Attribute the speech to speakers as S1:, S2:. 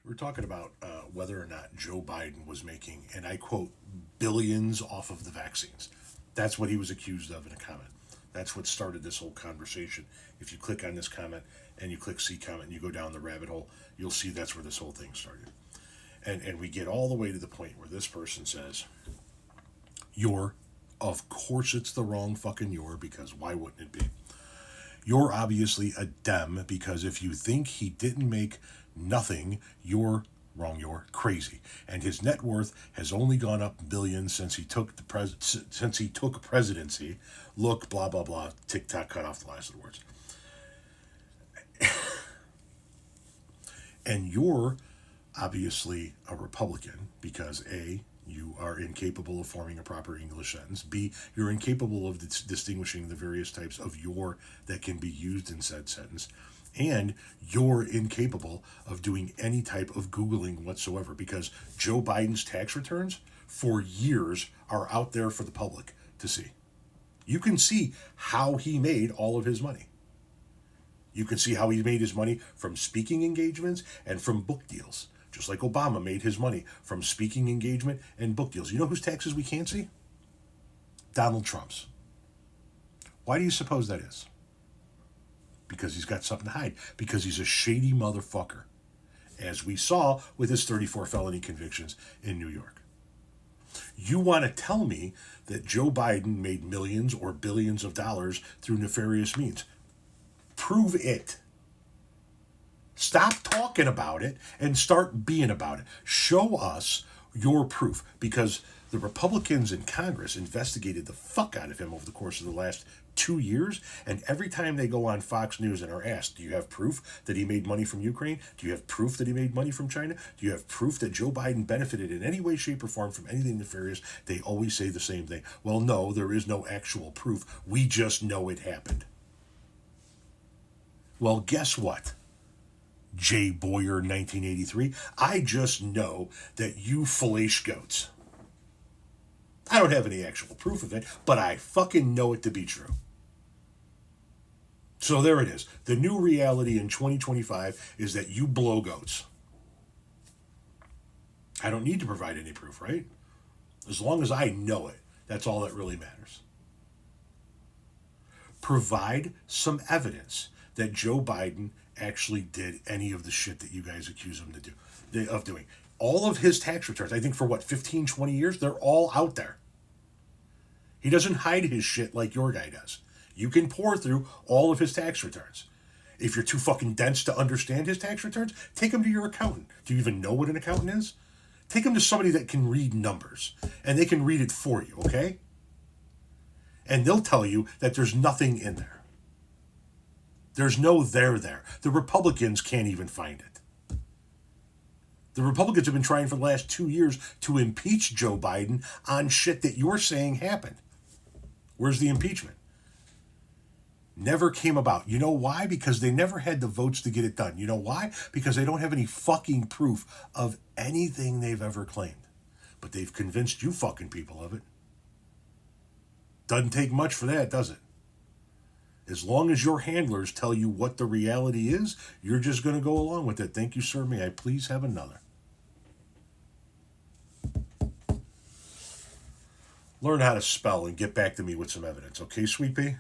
S1: We're talking about whether or not Joe Biden was making, and I quote, billions off of the vaccines. That's what he was accused of in a comment. That's what started this whole conversation. If you click on this comment and you click see comment and you go down the rabbit hole, you'll see that's where this whole thing started. And we get all the way to the point where this person says, you're, of course it's the wrong fucking you're, because why wouldn't it be? You're obviously a Dem, because if you think he didn't make nothing, you're wrong, you're crazy. And his net worth has only gone up billions since he took presidency. Look, blah blah blah. TikTok cut off the last of the words. And you're obviously a Republican because A, you are incapable of forming a proper English sentence. B, you're incapable of distinguishing the various types of your that can be used in said sentence. And you're incapable of doing any type of Googling whatsoever, because Joe Biden's tax returns for years are out there for the public to see. You can see how he made all of his money. You can see how he made his money from speaking engagements and from book deals. Just like Obama made his money from speaking engagement and book deals. You know whose taxes we can't see? Donald Trump's. Why do you suppose that is? Because he's got something to hide. Because he's a shady motherfucker. As we saw with his 34 felony convictions in New York. You want to tell me that Joe Biden made millions or billions of dollars through nefarious means? Prove it. Stop talking about it and start being about it. Show us your proof, because the Republicans in Congress investigated the fuck out of him over the course of the last 2 years, and every time they go on Fox News and are asked, do you have proof that he made money from Ukraine? Do you have proof that he made money from China? Do you have proof that Joe Biden benefited in any way, shape, or form from anything nefarious? They always say the same thing. Well, no, there is no actual proof. We just know it happened. Well, guess what? Jay Boyer, 1983. I just know that you flesh goats. I don't have any actual proof of it, but I fucking know it to be true. So there it is. The new reality in 2025 is that you blow goats. I don't need to provide any proof, right? As long as I know it, that's all that really matters. Provide some evidence that Joe Biden actually did any of the shit that you guys accuse him of doing. All of his tax returns, I think for what, 15, 20 years, they're all out there. He doesn't hide his shit like your guy does. You can pour through all of his tax returns. If you're too fucking dense to understand his tax returns, take him to your accountant. Do you even know what an accountant is? Take him to somebody that can read numbers, and they can read it for you, okay? And they'll tell you that there's nothing in there. There's no there. The Republicans can't even find it. The Republicans have been trying for the last 2 years to impeach Joe Biden on shit that you're saying happened. Where's the impeachment? Never came about. You know why? Because they never had the votes to get it done. You know why? Because they don't have any fucking proof of anything they've ever claimed. But they've convinced you fucking people of it. Doesn't take much for that, does it? As long as your handlers tell you what the reality is, you're just going to go along with it. Thank you, sir. May I please have another? Learn how to spell and get back to me with some evidence. Okay, Sweet Pea?